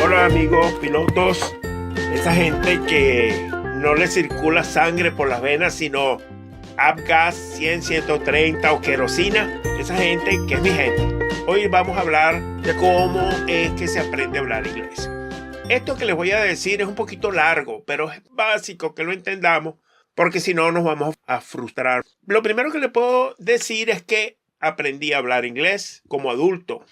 Hola amigos pilotos, esa gente que no le circula sangre por las venas, sino Avgas 100, 130 o querosina, esa gente que es mi gente. Hoy vamos a hablar de cómo es que se aprende a hablar inglés. Esto que les voy a decir es un poquito largo, pero es básico que lo entendamos, porque si no nos vamos a frustrar. Lo primero que les puedo decir es que aprendí a hablar inglés como adulto.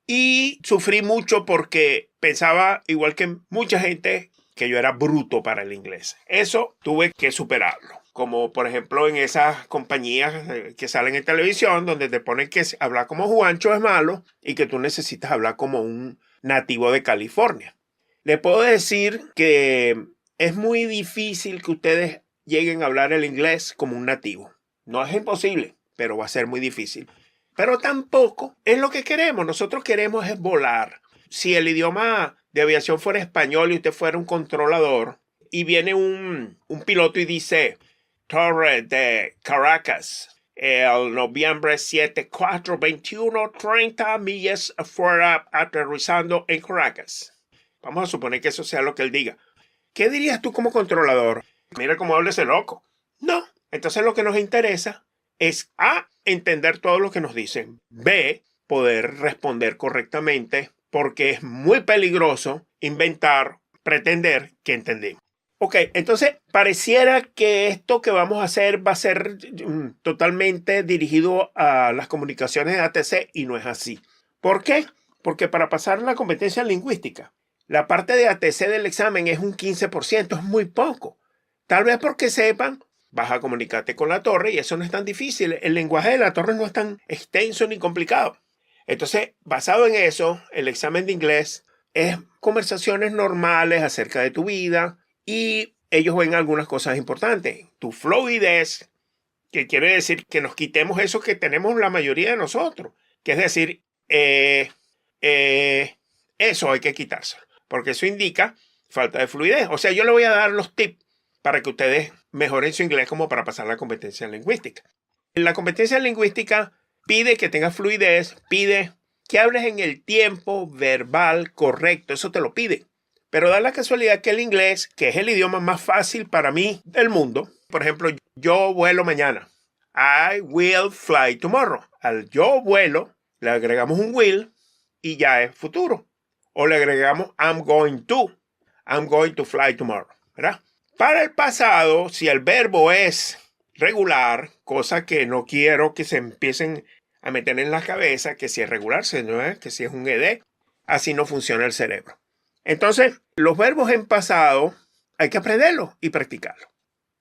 Y sufrí mucho porque pensaba, igual que mucha gente, que yo era bruto para el inglés. Eso tuve que superarlo. Como por ejemplo en esas compañías que salen en televisión donde te ponen que hablar como Juancho es malo y que tú necesitas hablar como un nativo de California. Le puedo decir que es muy difícil que ustedes lleguen a hablar el inglés como un nativo. No es imposible, pero va a ser muy difícil. Pero tampoco es lo que queremos. Nosotros queremos es volar. Si el idioma de aviación fuera español y usted fuera un controlador y viene un piloto y dice Torre de Caracas, el noviembre 7, 4, 21, 30 millas afuera aterrizando en Caracas. Vamos a suponer que eso sea lo que él diga. ¿Qué dirías tú como controlador? Mira cómo habla ese loco. No. Entonces lo que nos interesa es A, entender todo lo que nos dicen. B, poder responder correctamente porque es muy peligroso inventar, pretender que entendemos. Ok, entonces pareciera que esto que vamos a hacer va a ser totalmente dirigido a las comunicaciones de ATC y no es así. ¿Por qué? Porque para pasar la competencia lingüística, la parte de ATC del examen es un 15%, es muy poco. Tal vez porque sepan, vas a comunicarte con la torre y eso no es tan difícil. El lenguaje de la torre no es tan extenso ni complicado. Entonces, basado en eso, el examen de inglés es conversaciones normales acerca de tu vida y ellos ven algunas cosas importantes. Tu fluidez, que quiere decir que nos quitemos eso que tenemos la mayoría de nosotros, que es decir, eso hay que quitárselo, porque eso indica falta de fluidez. O sea, yo le voy a dar los tips para que ustedes mejoren su inglés como para pasar la competencia lingüística. La competencia lingüística pide que tengas fluidez, pide que hables en el tiempo verbal correcto, eso te lo pide. Pero da la casualidad que el inglés, que es el idioma más fácil para mí del mundo, por ejemplo, yo vuelo mañana. I will fly tomorrow. Al yo vuelo, le agregamos un will y ya es futuro. O le agregamos I'm going to fly tomorrow, ¿verdad? Para el pasado, si el verbo es regular, cosa que no quiero que se empiecen a meter en la cabeza, que si es regular, que si es un ed, así no funciona el cerebro. Entonces, los verbos en pasado hay que aprenderlos y practicarlos.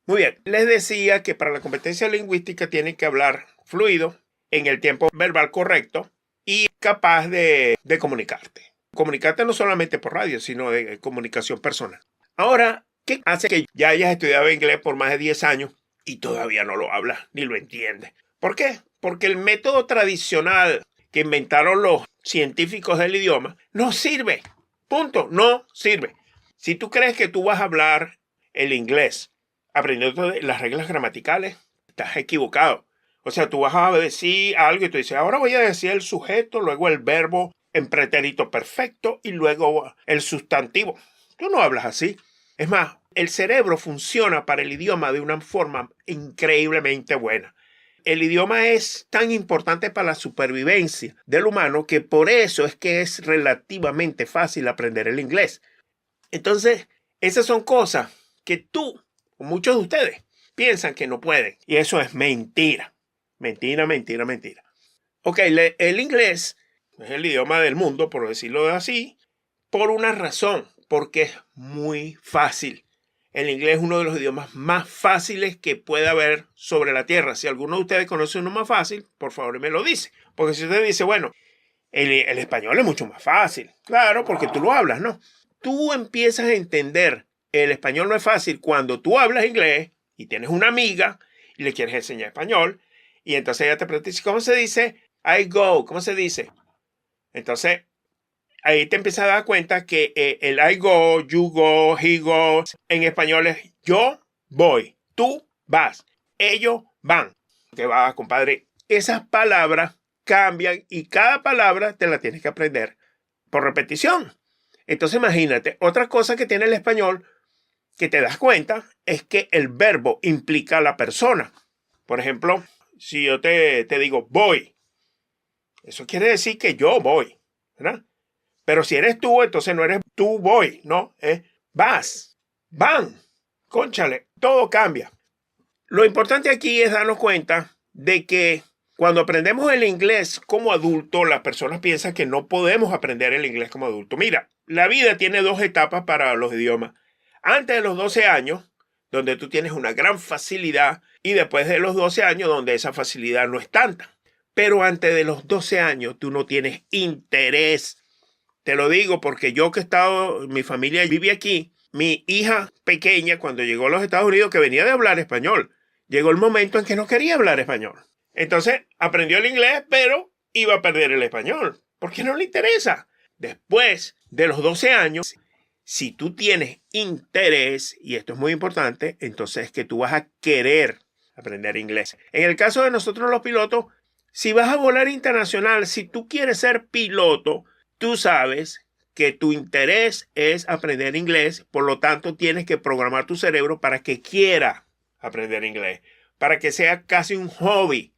Muy bien, les decía que para la competencia lingüística tienen que hablar fluido, en el tiempo verbal correcto y capaz de comunicarte. Comunicarte no solamente por radio, sino de comunicación personal. Ahora, ¿qué hace que ya hayas estudiado inglés por más de 10 años y todavía no lo hablas ni lo entiendes? ¿Por qué? Porque el método tradicional que inventaron los científicos del idioma no sirve. Punto, no sirve. Si tú crees que tú vas a hablar el inglés aprendiendo las reglas gramaticales, estás equivocado. O sea, tú vas a decir algo y tú dices, ahora voy a decir el sujeto, luego el verbo en pretérito perfecto y luego el sustantivo. Tú no hablas así. Es más, el cerebro funciona para el idioma de una forma increíblemente buena. El idioma es tan importante para la supervivencia del humano que por eso es que es relativamente fácil aprender el inglés. Entonces, esas son cosas que tú, o muchos de ustedes, piensan que no pueden. Y eso es mentira. Mentira, mentira, mentira. Ok, el inglés es el idioma del mundo, por decirlo así, por una razón, porque es muy fácil. El inglés es uno de los idiomas más fáciles que puede haber sobre la tierra. Si alguno de ustedes conoce uno más fácil, por favor me lo dice. Porque si usted dice, bueno, el español es mucho más fácil. Claro, porque tú lo hablas, ¿no? Tú empiezas a entender el español no es fácil cuando tú hablas inglés y tienes una amiga y le quieres enseñar español. Y entonces ella te pregunta, ¿cómo se dice? I go, ¿cómo se dice? Entonces, ahí te empiezas a dar cuenta que el I go, you go, he goes, en español es yo voy, tú vas, ellos van. ¿Qué va, compadre? Esas palabras cambian y cada palabra te la tienes que aprender por repetición. Entonces imagínate, otra cosa que tiene el español que te das cuenta es que el verbo implica a la persona. Por ejemplo, si yo te digo voy, eso quiere decir que yo voy, ¿verdad? Pero si eres tú, entonces no eres tú voy, ¿no? Es vas, van, cónchale, todo cambia. Lo importante aquí es darnos cuenta de que cuando aprendemos el inglés como adulto, las personas piensan que no podemos aprender el inglés como adulto. Mira, la vida tiene dos etapas para los idiomas. Antes de los 12 años, donde tú tienes una gran facilidad, y después de los 12 años, donde esa facilidad no es tanta. Pero antes de los 12 años, tú no tienes interés. Te lo digo porque yo que he estado, mi familia vive aquí, mi hija pequeña, cuando llegó a los Estados Unidos, que venía de hablar español, llegó el momento en que no quería hablar español. Entonces aprendió el inglés, pero iba a perder el español, porque no le interesa. Después de los 12 años, si tú tienes interés, y esto es muy importante, entonces es que tú vas a querer aprender inglés. En el caso de nosotros los pilotos, si vas a volar internacional, si tú quieres ser piloto, tú sabes que tu interés es aprender inglés, por lo tanto tienes que programar tu cerebro para que quiera aprender inglés, para que sea casi un hobby,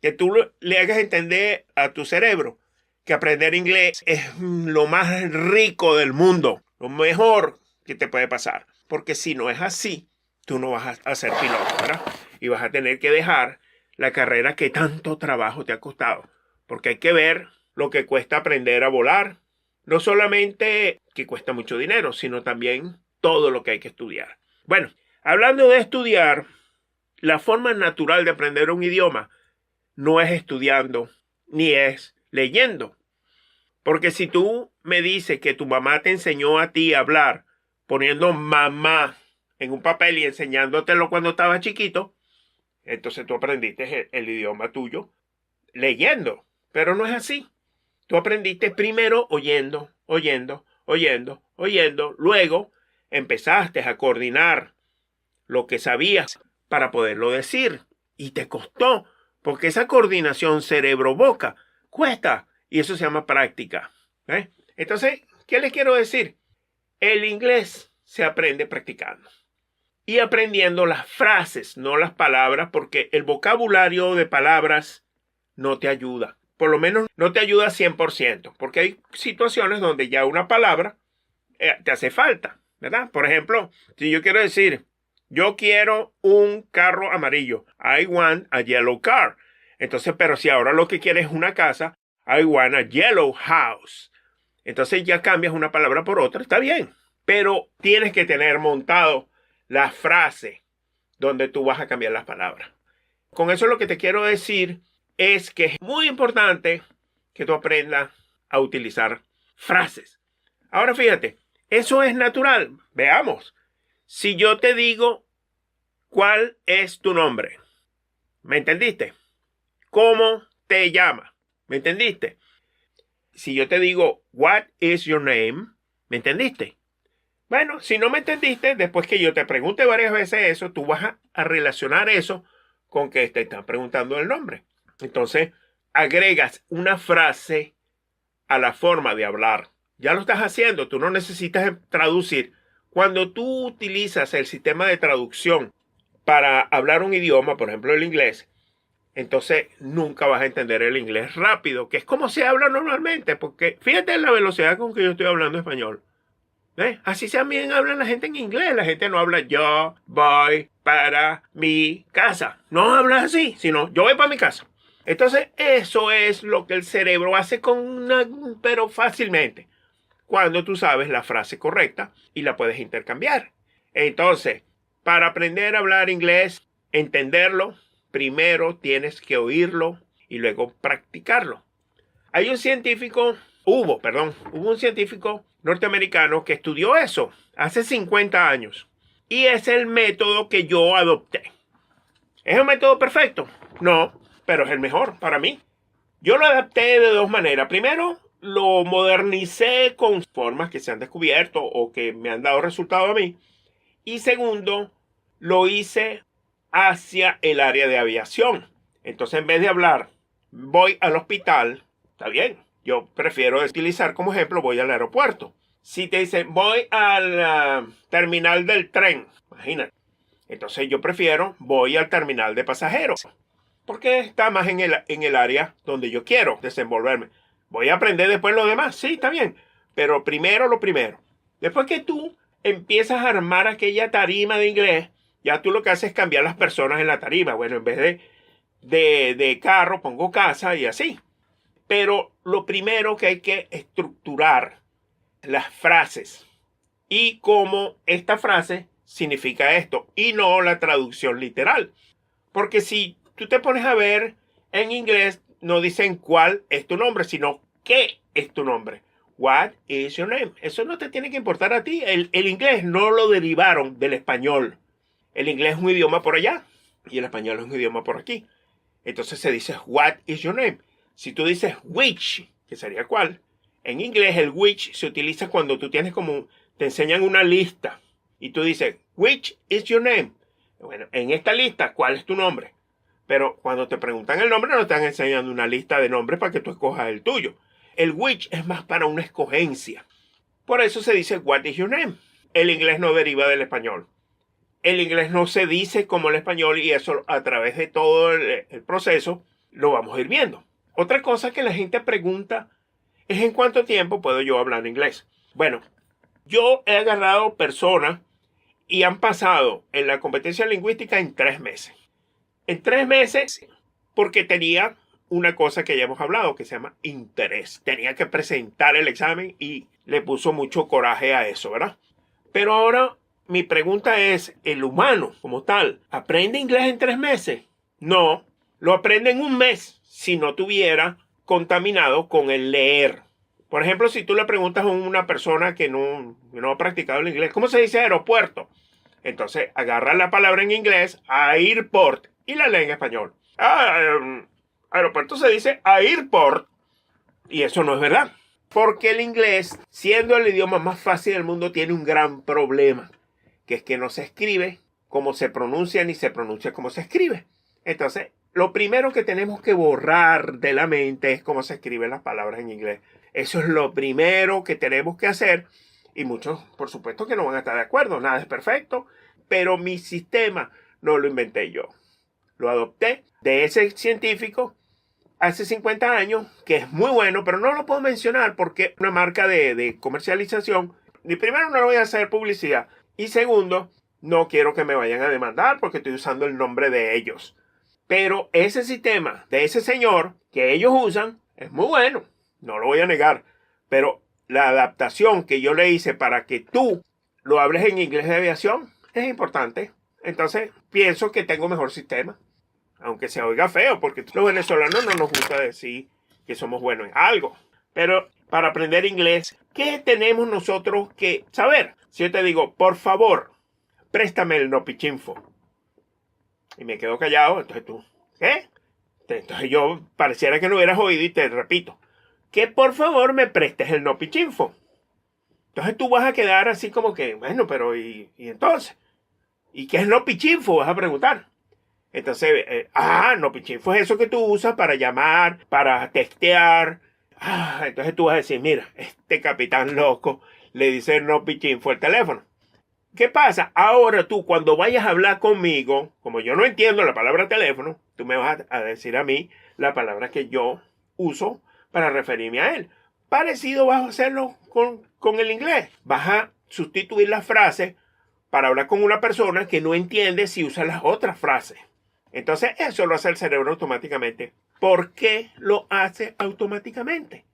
que tú le hagas entender a tu cerebro que aprender inglés es lo más rico del mundo, lo mejor que te puede pasar, porque si no es así, tú no vas a ser piloto, ¿verdad? Y vas a tener que dejar la carrera que tanto trabajo te ha costado, porque hay que ver lo que cuesta aprender a volar, no solamente que cuesta mucho dinero, sino también todo lo que hay que estudiar. Bueno, hablando de estudiar, la forma natural de aprender un idioma no es estudiando ni es leyendo. Porque si tú me dices que tu mamá te enseñó a ti a hablar poniendo mamá en un papel y enseñándotelo cuando estabas chiquito, entonces tú aprendiste el idioma tuyo leyendo. Pero no es así. Tú aprendiste primero oyendo, luego empezaste a coordinar lo que sabías para poderlo decir. Y te costó, porque esa coordinación cerebro-boca cuesta, y eso se llama práctica. Entonces, ¿qué les quiero decir? El inglés se aprende practicando y aprendiendo las frases, no las palabras, porque el vocabulario de palabras no te ayuda. Por lo menos no te ayuda 100%, porque hay situaciones donde ya una palabra te hace falta, ¿verdad? Por ejemplo, si yo quiero decir, yo quiero un carro amarillo, I want a yellow car. Entonces, pero si ahora lo que quieres es una casa, I want a yellow house. Entonces ya cambias una palabra por otra, está bien. Pero tienes que tener montado la frase donde tú vas a cambiar las palabras. Con eso lo que te quiero decir es que es muy importante que tú aprendas a utilizar frases. Ahora fíjate, eso es natural. Veamos. Si yo te digo, ¿cuál es tu nombre? ¿Me entendiste? ¿Cómo te llamas? ¿Me entendiste? Si yo te digo, what is your name? ¿Me entendiste? Bueno, si no me entendiste, después que yo te pregunte varias veces eso, tú vas a relacionar eso con que te están preguntando el nombre. Entonces, agregas una frase a la forma de hablar. Ya lo estás haciendo, tú no necesitas traducir. Cuando tú utilizas el sistema de traducción para hablar un idioma, por ejemplo el inglés, entonces nunca vas a entender el inglés rápido, que es como se habla normalmente, porque fíjate la velocidad con que yo estoy hablando español. Así también habla la gente en inglés. La gente no habla yo voy para mi casa. No habla así, sino yo voy para mi casa. Entonces eso es lo que el cerebro hace pero fácilmente, cuando tú sabes la frase correcta y la puedes intercambiar. Entonces, para aprender a hablar inglés, entenderlo, primero tienes que oírlo y luego practicarlo. Hubo un científico norteamericano que estudió eso hace 50 años. Y es el método que yo adopté. ¿Es un método perfecto? No, pero es el mejor para mí. Yo lo adapté de dos maneras. Primero, lo modernicé con formas que se han descubierto o que me han dado resultado a mí. Y segundo, lo hice hacia el área de aviación. Entonces, en vez de hablar, voy al hospital, está bien. Yo prefiero utilizar como ejemplo, voy al aeropuerto. Si te dicen, voy al terminal del tren, imagínate. Entonces yo prefiero, voy al terminal de pasajeros. Porque está más en el área donde yo quiero desenvolverme. Voy a aprender después lo demás, sí, está bien. Pero primero lo primero. Después que tú empiezas a armar aquella tarima de inglés, ya tú lo que haces es cambiar las personas en la tarima. Bueno, en vez de carro, pongo casa y así. Pero lo primero que hay que estructurar las frases y cómo esta frase significa esto y no la traducción literal. Porque si tú te pones a ver en inglés, no dicen cuál es tu nombre, sino qué es tu nombre. What is your name? Eso no te tiene que importar a ti. El inglés no lo derivaron del español. El inglés es un idioma por allá y el español es un idioma por aquí. Entonces se dice what is your name. Si tú dices which, que sería cuál, en inglés el which se utiliza cuando tú tienes como, te enseñan una lista y tú dices which is your name. Bueno, en esta lista, ¿cuál es tu nombre? Pero cuando te preguntan el nombre, no te están enseñando una lista de nombres para que tú escojas el tuyo. El which es más para una escogencia. Por eso se dice what is your name. El inglés no deriva del español. El inglés no se dice como el español y eso a través de todo el proceso lo vamos a ir viendo. Otra cosa que la gente pregunta es en cuánto tiempo puedo yo hablar inglés. Bueno, yo he agarrado personas y han pasado en la competencia lingüística en 3 meses. En 3 meses porque tenía una cosa que ya hemos hablado que se llama interés. Tenía que presentar el examen y le puso mucho coraje a eso, ¿verdad? Pero ahora mi pregunta es, ¿el humano como tal aprende inglés en 3 meses? No, lo aprende en 1 mes si no tuviera contaminado con el leer. Por ejemplo, si tú le preguntas a una persona que no ha practicado el inglés, ¿cómo se dice aeropuerto? Entonces agarra la palabra en inglés, airport, y la lee en español. Aeropuerto se dice airport, y eso no es verdad. Porque el inglés, siendo el idioma más fácil del mundo, tiene un gran problema, que es que no se escribe como se pronuncia ni se pronuncia como se escribe. Entonces, lo primero que tenemos que borrar de la mente es cómo se escriben las palabras en inglés. Eso es lo primero que tenemos que hacer. Y muchos, por supuesto, que no van a estar de acuerdo. Nada es perfecto. Pero mi sistema no lo inventé yo. Lo adopté de ese científico hace 50 años, que es muy bueno, pero no lo puedo mencionar porque es una marca de comercialización. Ni primero, no le voy a hacer publicidad. Y segundo, no quiero que me vayan a demandar porque estoy usando el nombre de ellos. Pero ese sistema de ese señor que ellos usan es muy bueno. No lo voy a negar. Pero la adaptación que yo le hice para que tú lo hables en inglés de aviación es importante. Entonces, pienso que tengo mejor sistema. Aunque se oiga feo, porque los venezolanos no nos gusta decir que somos buenos en algo. Pero para aprender inglés, ¿qué tenemos nosotros que saber? Si yo te digo, por favor, préstame el nopichinfo. Y me quedo callado, entonces tú, ¿qué? Entonces yo pareciera que no hubieras oído y te repito, que por favor me prestes el nopichinfo. Entonces tú vas a quedar así como que, bueno, pero ¿y entonces? ¿Y qué es nopichinfo? Vas a preguntar. Entonces, nopichinfo es eso que tú usas para llamar, para textear. Entonces tú vas a decir, mira, este capitán loco le dice nopichinfo al teléfono. ¿Qué pasa? Ahora tú, cuando vayas a hablar conmigo, como yo no entiendo la palabra teléfono, tú me vas a decir a mí la palabra que yo uso para referirme a él. Parecido vas a hacerlo con el inglés. Vas a sustituir las frases para hablar con una persona que no entiende si usa las otras frases. Entonces eso lo hace el cerebro automáticamente. ¿Por qué lo hace automáticamente?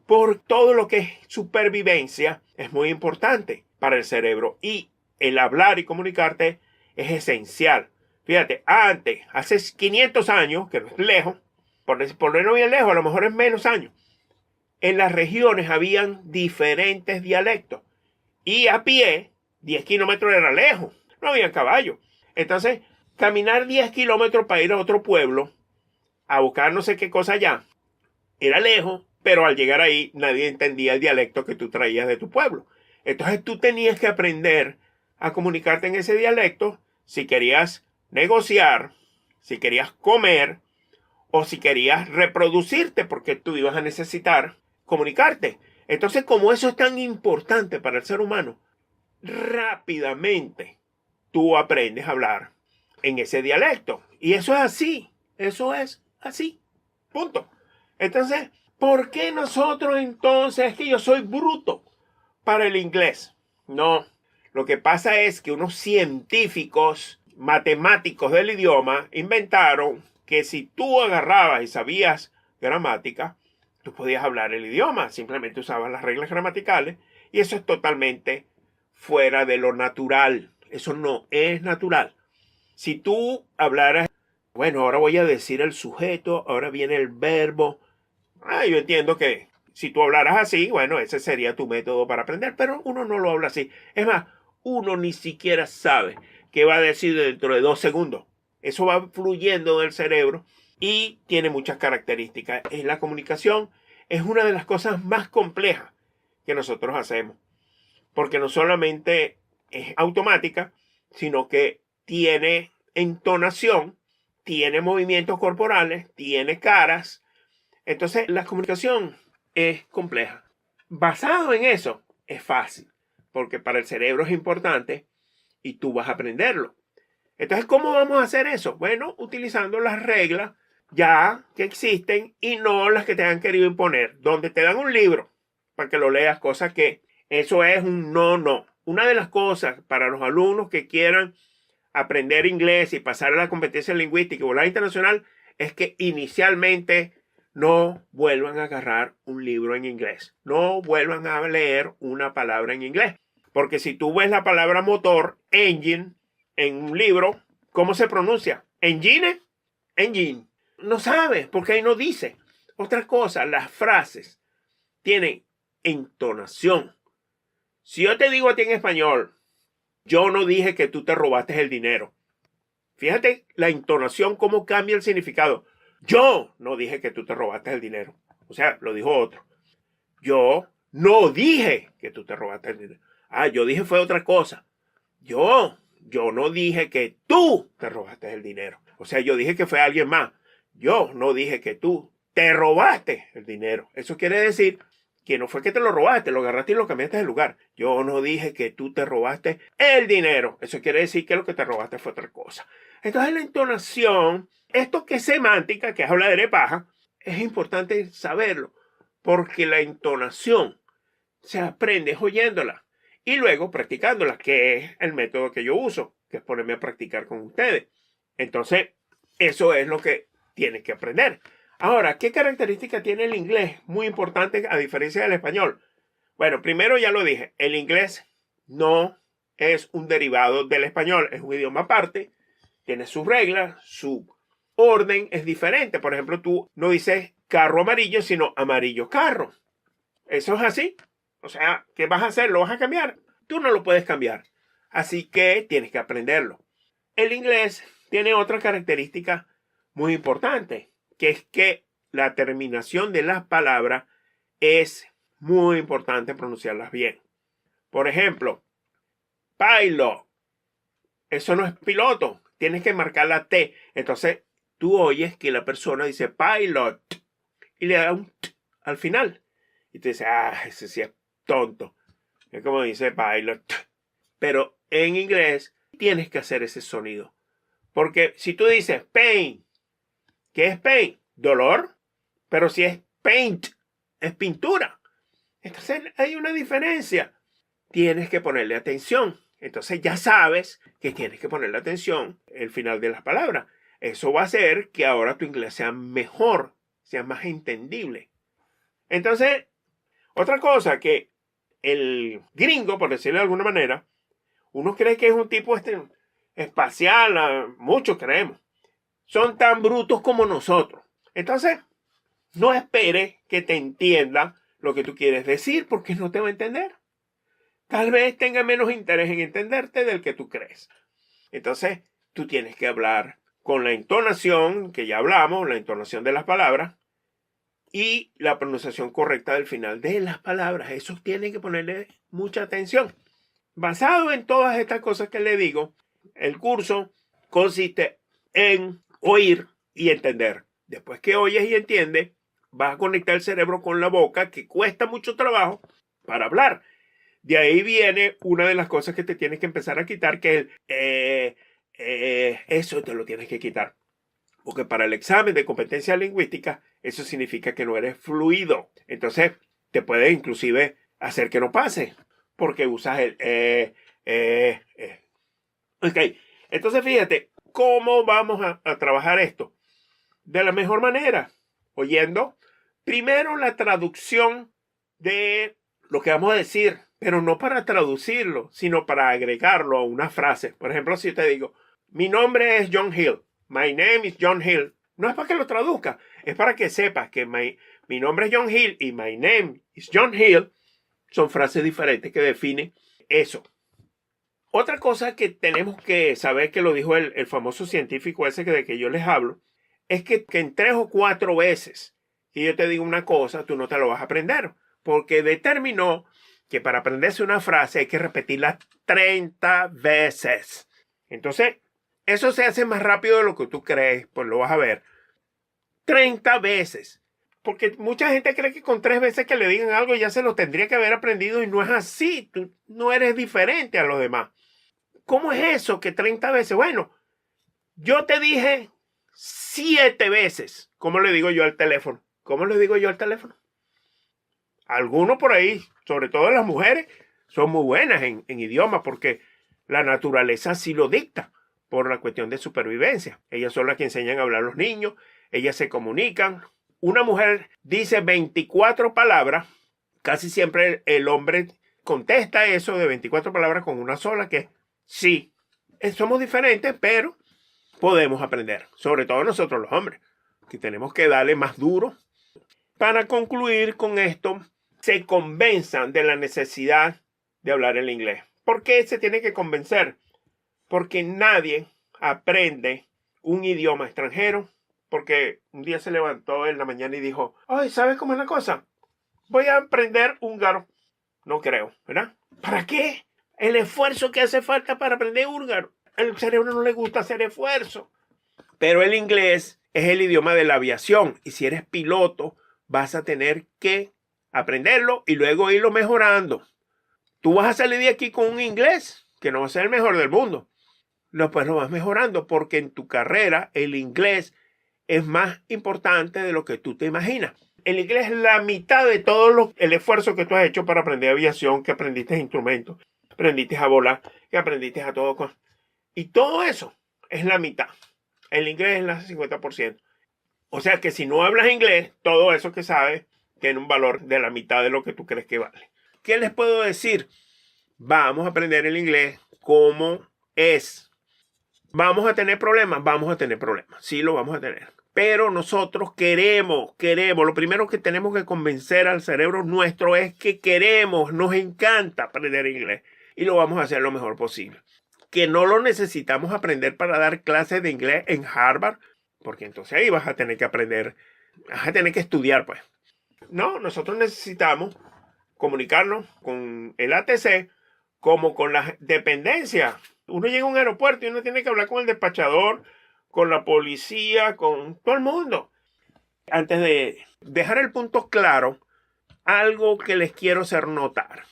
Por todo lo que es supervivencia es muy importante para el cerebro y el hablar y comunicarte es esencial. Fíjate, antes, hace 500 años, que no es lejos, por no bien lejos, a lo mejor es menos años, en las regiones habían diferentes dialectos y a pie 10 kilómetros era lejos, no había caballo. Entonces, caminar 10 kilómetros para ir a otro pueblo a buscar no sé qué cosa allá era lejos, pero al llegar ahí nadie entendía el dialecto que tú traías de tu pueblo. Entonces tú tenías que aprender a comunicarte en ese dialecto si querías negociar, si querías comer o si querías reproducirte porque tú ibas a necesitar comunicarte. Entonces, como eso es tan importante para el ser humano, rápidamente tú aprendes a hablar en ese dialecto. Y eso es así. Eso es así. Punto. Entonces, ¿por qué nosotros entonces es que yo soy bruto para el inglés? No. Lo que pasa es que unos científicos matemáticos del idioma inventaron que si tú agarrabas y sabías gramática, tú podías hablar el idioma. Simplemente usabas las reglas gramaticales y eso es totalmente fuera de lo natural. Eso no es natural. Si tú hablaras, bueno, ahora voy a decir el sujeto, ahora viene el verbo. Yo entiendo que si tú hablaras así, bueno, ese sería tu método para aprender, pero uno no lo habla así. Es más, uno ni siquiera sabe qué va a decir dentro de 2 segundos. Eso va fluyendo del cerebro y tiene muchas características. La comunicación es una de las cosas más complejas que nosotros hacemos, porque no solamente es automática, sino que tiene entonación, tiene movimientos corporales, tiene caras. Entonces, la comunicación es compleja. Basado en eso, es fácil, porque para el cerebro es importante y tú vas a aprenderlo. Entonces, ¿cómo vamos a hacer eso? Bueno, utilizando las reglas ya que existen y no las que te han querido imponer, donde te dan un libro para que lo leas, cosa que eso es un no. Una de las cosas para los alumnos que quieran aprender inglés y pasar a la competencia lingüística y volar internacional es que inicialmente no vuelvan a agarrar un libro en inglés. No vuelvan a leer una palabra en inglés. Porque si tú ves la palabra motor, engine, en un libro, ¿cómo se pronuncia? ¿Engine? Engine. No sabes, porque ahí no dice. Otra cosa, las frases tienen entonación. Si yo te digo a ti en español, yo no dije que tú te robaste el dinero. Fíjate la entonación, cómo cambia el significado. Yo no dije que tú te robaste el dinero. O sea, lo dijo otro. Yo no dije que tú te robaste el dinero. Yo dije fue otra cosa. Yo no dije que tú te robaste el dinero. O sea, yo dije que fue alguien más. Yo no dije que tú te robaste el dinero. Eso quiere decir que no fue que te lo robaste, lo agarraste y lo cambiaste de lugar. Yo no dije que tú te robaste el dinero. Eso quiere decir que lo que te robaste fue otra cosa. Entonces la entonación, esto que es semántica, que es habladera de paja, es importante saberlo. Porque la entonación se aprende oyéndola y luego practicándola, que es el método que yo uso, que es ponerme a practicar con ustedes. Entonces, eso es lo que tienes que aprender. Ahora, ¿qué característica tiene el inglés? Muy importante a diferencia del español. Bueno, primero ya lo dije, el inglés no es un derivado del español, es un idioma aparte, tiene sus reglas, su orden es diferente. Por ejemplo, tú no dices carro amarillo, sino amarillo carro. Eso es así. O sea, ¿qué vas a hacer? ¿Lo vas a cambiar? Tú no lo puedes cambiar. Así que tienes que aprenderlo. El inglés tiene otra característica muy importante, que es que la terminación de las palabras es muy importante pronunciarlas bien. Por ejemplo, pilot. Eso no es piloto. Tienes que marcar la T. Entonces, tú oyes que la persona dice pilot y le da un T al final. Y tú dices, ese sí es tonto. Es como dice pilot. Pero en inglés tienes que hacer ese sonido. Porque si tú dices pain, ¿qué es pain? Dolor. Pero si es paint, es pintura. Entonces hay una diferencia. Tienes que ponerle atención. Entonces ya sabes que tienes que ponerle atención al final de las palabras. Eso va a hacer que ahora tu inglés sea mejor, sea más entendible. Entonces, otra cosa que el gringo, por decirlo de alguna manera, uno cree que es un tipo espacial, muchos creemos. Son tan brutos como nosotros. Entonces, no esperes que te entienda lo que tú quieres decir porque no te va a entender. Tal vez tenga menos interés en entenderte del que tú crees. Entonces, tú tienes que hablar con la entonación, que ya hablamos, la entonación de las palabras, y la pronunciación correcta del final de las palabras. Eso tiene que ponerle mucha atención. Basado en todas estas cosas que le digo, el curso consiste en oír y entender. Después que oyes y entiendes, vas a conectar el cerebro con la boca, que cuesta mucho trabajo para hablar. De ahí viene una de las cosas que te tienes que empezar a quitar, que es eso te lo tienes que quitar. Porque para el examen de competencia lingüística, eso significa que no eres fluido. Entonces, te puede inclusive hacer que no pase, porque usas el Ok, entonces fíjate, ¿cómo vamos a trabajar esto? De la mejor manera, oyendo primero la traducción de lo que vamos a decir, pero no para traducirlo, sino para agregarlo a una frase. Por ejemplo, si te digo, mi nombre es John Hill, my name is John Hill, no es para que lo traduzca, es para que sepas que mi nombre es John Hill y my name is John Hill son frases diferentes que definen eso. Otra cosa que tenemos que saber, que lo dijo el famoso científico ese de que yo les hablo, es que en 3 o 4 veces que yo te digo una cosa, tú no te lo vas a aprender, porque determinó que para aprenderse una frase hay que repetirla 30 veces. Entonces, eso se hace más rápido de lo que tú crees, pues lo vas a ver. 30 veces. Porque mucha gente cree que con 3 veces que le digan algo ya se lo tendría que haber aprendido y no es así. Tú no eres diferente a los demás. ¿Cómo es eso que 30 veces? Bueno, yo te dije 7 veces. ¿Cómo le digo yo al teléfono? ¿Cómo le digo yo al teléfono? Algunos por ahí, sobre todo las mujeres, son muy buenas en idioma porque la naturaleza así lo dicta por la cuestión de supervivencia. Ellas son las que enseñan a hablar a los niños, ellas se comunican. Una mujer dice 24 palabras, casi siempre el hombre contesta eso de 24 palabras con una sola, que sí, somos diferentes, pero podemos aprender, sobre todo nosotros los hombres, que tenemos que darle más duro. Para concluir con esto, se convenzan de la necesidad de hablar el inglés. ¿Por qué se tiene que convencer? Porque nadie aprende un idioma extranjero porque un día se levantó en la mañana y dijo, ay, ¿sabes cómo es la cosa? Voy a aprender húngaro. No creo, ¿verdad? ¿Para qué? El esfuerzo que hace falta para aprender húngaro. Al cerebro no le gusta hacer esfuerzo. Pero el inglés es el idioma de la aviación y si eres piloto vas a tener que aprenderlo y luego irlo mejorando. Tú vas a salir de aquí con un inglés que no va a ser el mejor del mundo. Pues lo vas mejorando porque en tu carrera el inglés es más importante de lo que tú te imaginas. El inglés es la mitad de todo el esfuerzo que tú has hecho para aprender aviación, que aprendiste instrumentos, aprendiste a volar, que aprendiste a todo. Y todo eso es la mitad. El inglés es el 50%. O sea que si no hablas inglés, todo eso que sabes tiene un valor de la mitad de lo que tú crees que vale. ¿Qué les puedo decir? Vamos a aprender el inglés como es. ¿Vamos a tener problemas? Vamos a tener problemas. Sí, lo vamos a tener. Pero nosotros queremos. Lo primero que tenemos que convencer al cerebro nuestro es que queremos, nos encanta aprender inglés. Y lo vamos a hacer lo mejor posible. Que no lo necesitamos aprender para dar clases de inglés en Harvard, porque entonces ahí vas a tener que aprender, vas a tener que estudiar, pues. No, nosotros necesitamos comunicarnos con el ATC como con las dependencias. Uno llega a un aeropuerto y uno tiene que hablar con el despachador, con la policía, con todo el mundo. Antes de dejar el punto claro, algo que les quiero hacer notar.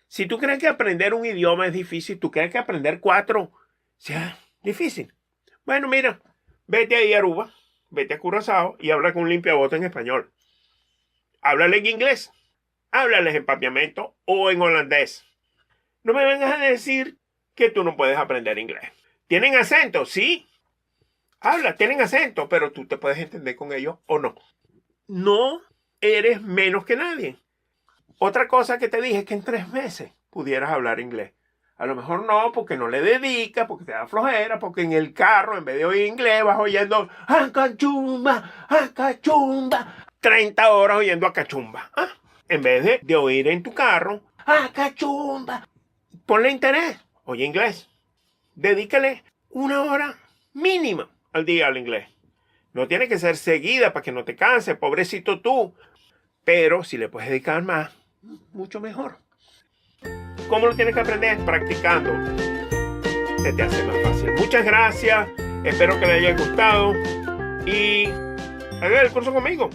Si tú crees que aprender un idioma es difícil, tú crees que aprender 4 sea difícil. Bueno, mira, vete ahí a Aruba, vete a Curazao y habla con un limpiabotas en español. Háblale en inglés, háblales en papiamento o en holandés. No me vengas a decir que tú no puedes aprender inglés. ¿Tienen acento? Sí. Tienen acento, pero tú te puedes entender con ellos o no. No eres menos que nadie. Otra cosa que te dije es que en 3 meses pudieras hablar inglés. A lo mejor no, porque no le dedicas, porque te da flojera, porque en el carro, en vez de oír inglés, vas oyendo acachumba, acachumba. 30 horas oyendo acachumba. En vez de oír en tu carro, acachumba. Ponle interés. Oye inglés. Dedícale 1 hora mínima al día al inglés. No tiene que ser seguida para que no te canses, pobrecito tú. Pero si le puedes dedicar más, mucho mejor. ¿Cómo lo tienes que aprender? Practicando. Se te hace más fácil. Muchas gracias. Espero que les haya gustado. Y hagan el curso conmigo.